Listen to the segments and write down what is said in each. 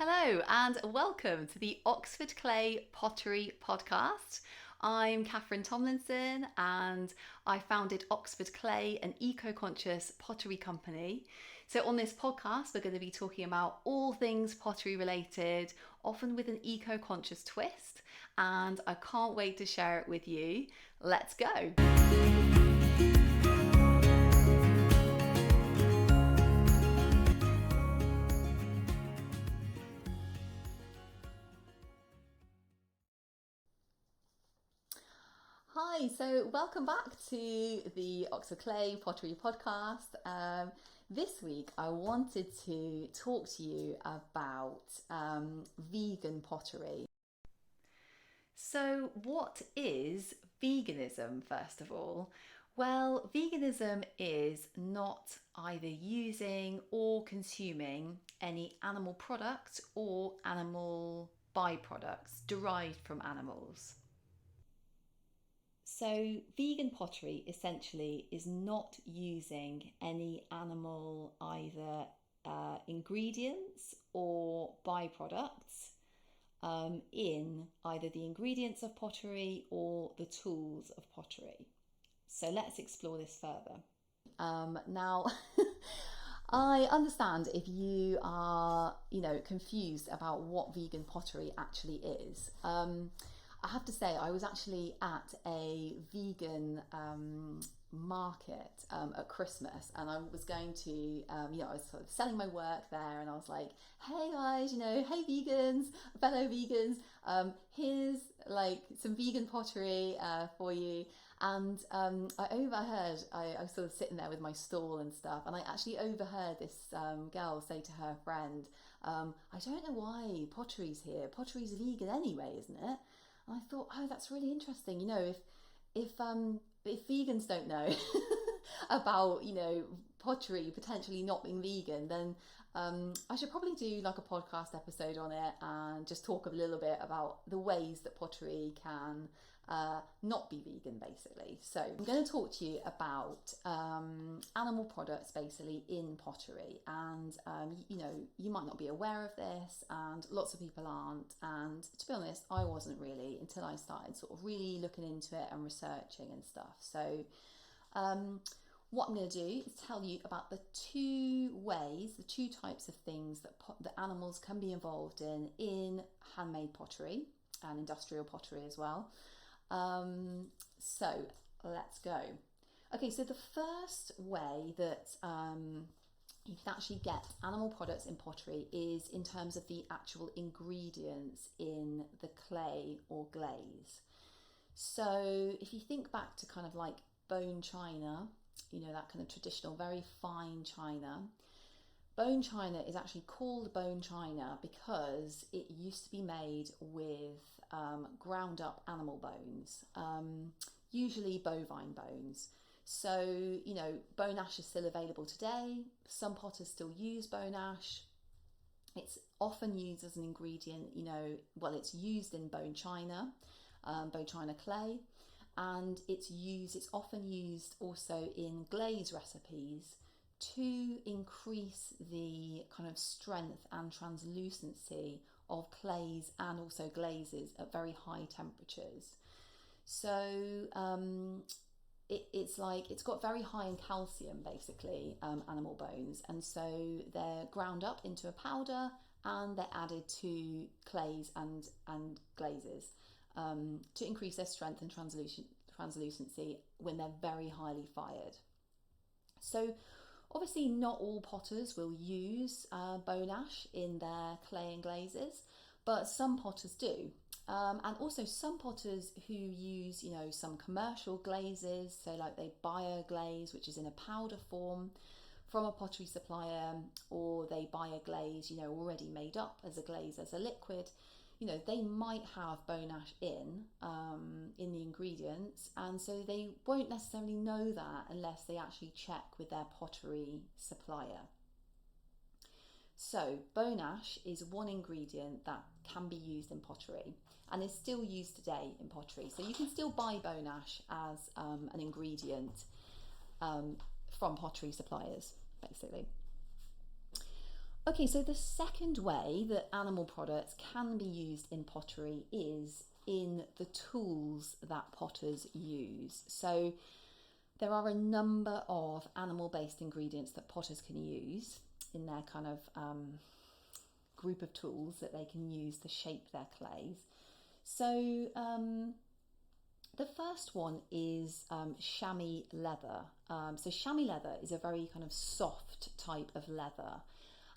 Hello and welcome to the Oxford Clay Pottery Podcast. I'm Catherine Tomlinson and I founded Oxford Clay, an eco-conscious pottery company. So on this podcast, we're going to be talking about all things pottery related, often with an eco-conscious twist, and I can't wait to share it with you. Let's go. Hi, so welcome back to the Oxford Clay Pottery Podcast. This week I wanted to talk to you about vegan pottery. So what is veganism, first of all? Well, veganism is not either using or consuming any animal products or animal byproducts derived from animals. So, vegan pottery essentially is not using any animal either ingredients or byproducts in either the ingredients of pottery or the tools of pottery. So, let's explore this further. Now, I understand if you are, confused about what vegan pottery actually is. I have to say, I was actually at a vegan market at Christmas, and I was going to, I was sort of selling my work there, and I was like, hey guys, hey vegans, fellow vegans, here's like some vegan pottery for you. And I overheard, I was sort of sitting there with my stall and stuff, and I actually overheard this girl say to her friend, I don't know why pottery's here. Pottery's vegan anyway, isn't it? And I thought, oh, that's really interesting. If vegans don't know about pottery potentially not being vegan, then I should probably do like a podcast episode on it and just talk a little bit about the ways that pottery can not be vegan, basically. So I'm going to talk to you about animal products basically in pottery, and you might not be aware of this, and lots of people aren't, and to be honest, I wasn't really until I started sort of really looking into it and researching and stuff. So what I'm going to do is tell you about the two types of things that animals can be involved in handmade pottery and industrial pottery as well. So let's go. Okay, so the first way that you can actually get animal products in pottery is in terms of the actual ingredients in the clay or glaze. So if you think back to kind of like bone china, that kind of traditional, very fine china. Bone china is actually called bone china because it used to be made with ground up animal bones, usually bovine bones. So, bone ash is still available today. Some potters still use bone ash. It's often used as an ingredient, it's used in bone china clay, and it's often used also in glaze recipes to increase the kind of strength and translucency of clays and also glazes at very high temperatures. So it's got very high in calcium, basically, animal bones, and so they're ground up into a powder and they're added to clays and glazes to increase their strength and translucency when they're very highly fired. So obviously not all potters will use bone ash in their clay and glazes, but some potters do. And also some potters who use, some commercial glazes, so like they buy a glaze which is in a powder form from a pottery supplier, or they buy a glaze, already made up as a glaze, as a liquid. They might have bone ash in the ingredients, and so they won't necessarily know that unless they actually check with their pottery supplier. So bone ash is one ingredient that can be used in pottery and is still used today in pottery. So you can still buy bone ash as an ingredient from pottery suppliers, basically. Okay, so the second way that animal products can be used in pottery is in the tools that potters use. So there are a number of animal-based ingredients that potters can use in their kind of group of tools that they can use to shape their clays. So the first one is chamois leather. So chamois leather is a very kind of soft type of leather,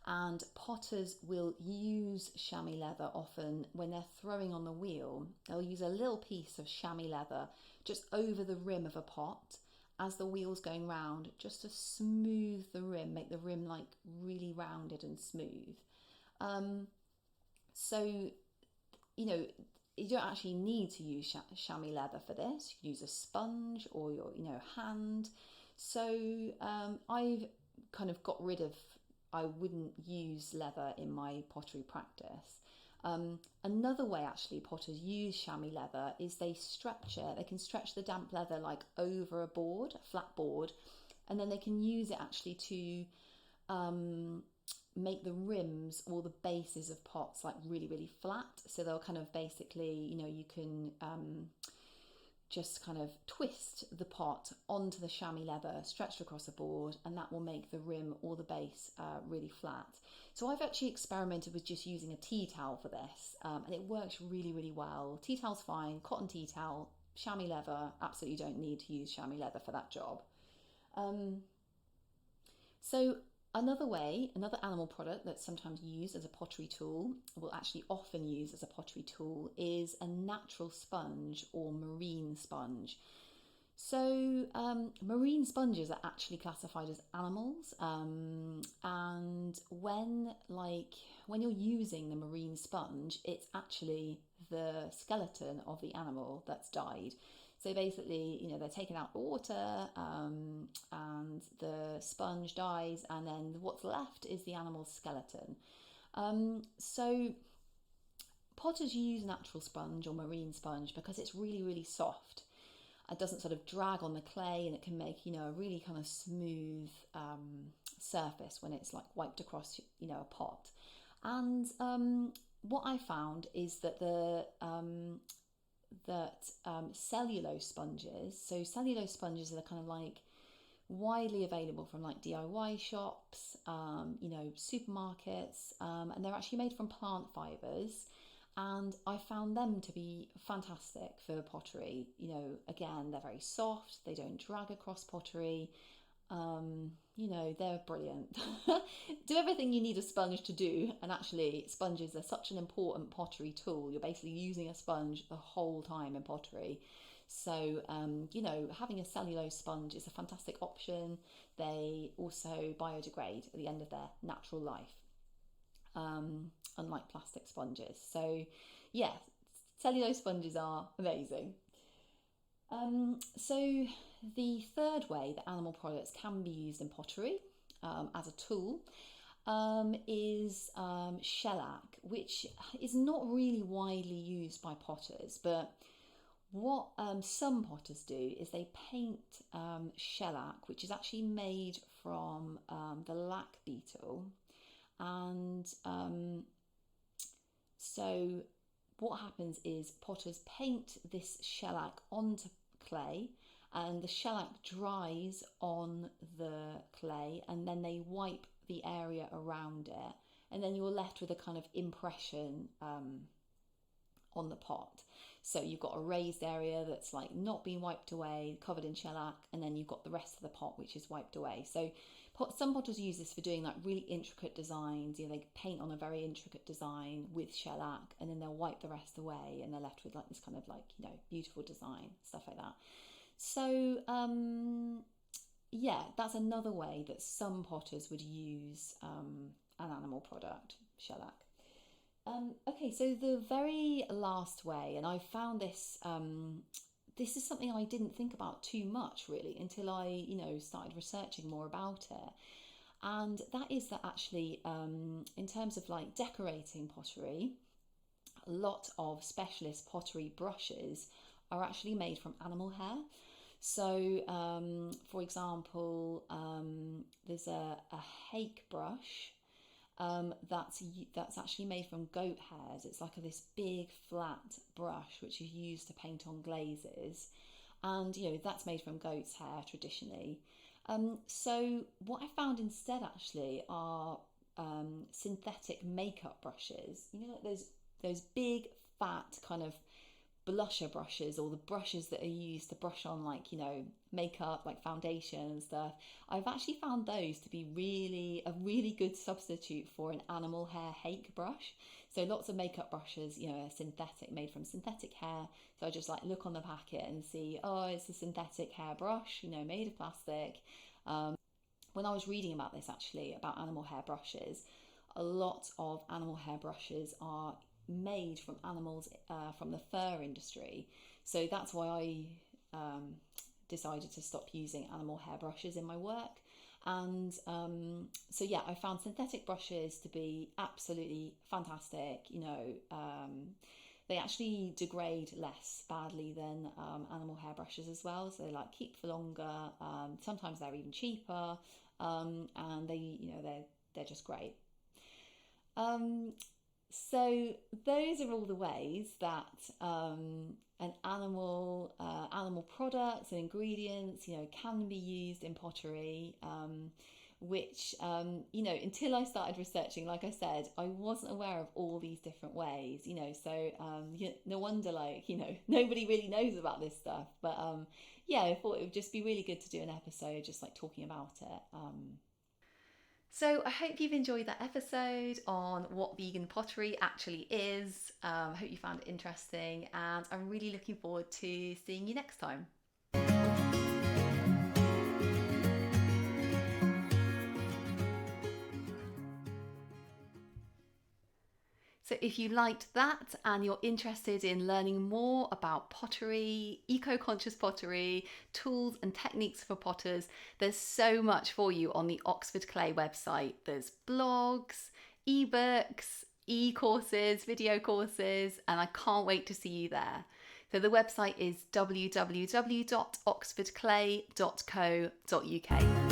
and potters will use chamois leather often when they're throwing on the wheel. They'll use a little piece of chamois leather just over the rim of a pot as the wheel's going round, just to smooth the rim, make the rim like really rounded and smooth. So, you know, you don't actually need to use chamois leather for this. You can use a sponge or your, hand. So I've kind of got rid of, I wouldn't use leather in my pottery practice. Another way actually potters use chamois leather is they stretch it. They can stretch the damp leather like over a board, a flat board, and then they can use it actually to make the rims or the bases of pots like really, really flat. So they'll kind of basically, you can just kind of twist the pot onto the chamois leather, stretched across a board, and that will make the rim or the base really flat. So I've actually experimented with just using a tea towel for this, and it works really, really well. Tea towel's fine, cotton tea towel, chamois leather, absolutely don't need to use chamois leather for that job. So another animal product that's sometimes used as a pottery tool, will actually often use as a pottery tool, is a natural sponge or marine sponge. So marine sponges are actually classified as animals, and when you're using the marine sponge, it's actually the skeleton of the animal that's died. So basically, they're taken out the water, and the sponge dies, and then what's left is the animal's skeleton. So potters use natural sponge or marine sponge because it's really, really soft. It doesn't sort of drag on the clay, and it can make, a really kind of smooth surface when it's like wiped across, a pot. And what I found is that cellulose sponges, so cellulose sponges are kind of like widely available from like DIY shops, supermarkets, and they're actually made from plant fibers. And I found them to be fantastic for pottery. Again, they're very soft, they don't drag across pottery. They're brilliant. Do everything you need a sponge to do, and actually sponges are such an important pottery tool. You're basically using a sponge the whole time in pottery. So, having a cellulose sponge is a fantastic option. They also biodegrade at the end of their natural life, unlike plastic sponges. So, yeah, cellulose sponges are amazing. So the third way that animal products can be used in pottery as a tool is shellac, which is not really widely used by potters, but what some potters do is they paint shellac, which is actually made from the lac beetle. And so what happens is potters paint this shellac onto clay, and the shellac dries on the clay, and then they wipe the area around it, and then you're left with a kind of impression on the pot. So you've got a raised area that's like not been wiped away, covered in shellac, and then you've got the rest of the pot which is wiped away. So some potters use this for doing like really intricate designs. They paint on a very intricate design with shellac, and then they'll wipe the rest away, and they're left with like this kind of like beautiful design, stuff like that. So that's another way that some potters would use an animal product, shellac. Okay, so the very last way, and I found this, this is something I didn't think about too much really until I, started researching more about it. And that is that actually, in terms of like decorating pottery, a lot of specialist pottery brushes are actually made from animal hair. So, for example, there's a hake brush, that's actually made from goat hairs. It's like this big flat brush which is used to paint on glazes, and that's made from goat's hair traditionally. So what I found instead actually are synthetic makeup brushes. Like those big fat kind of blusher brushes, or the brushes that are used to brush on makeup, like foundation and stuff. I've actually found those to be a really good substitute for an animal hair hake brush. So lots of makeup brushes, are synthetic, made from synthetic hair. So I just look on the packet and see, oh, it's a synthetic hair brush, made of plastic. When I was reading about this, actually, about animal hair brushes, a lot of animal hair brushes are made from animals, from the fur industry. So that's why I decided to stop using animal hair brushes in my work. And so yeah, I found synthetic brushes to be absolutely fantastic. They actually degrade less badly than animal hair brushes as well. So they keep for longer. Sometimes they're even cheaper, and they're just great. So those are all the ways that an animal products and ingredients, can be used in pottery. Which until I started researching, like I said, I wasn't aware of all these different ways. So no wonder nobody really knows about this stuff. But yeah, I thought it would just be really good to do an episode just talking about it. So I hope you've enjoyed that episode on what vegan pottery actually is. I hope you found it interesting, and I'm really looking forward to seeing you next time. So if you liked that and you're interested in learning more about pottery, eco-conscious pottery, tools and techniques for potters, there's so much for you on the Oxford Clay website. There's blogs, ebooks, e-courses, video courses, and I can't wait to see you there. So the website is www.oxfordclay.co.uk.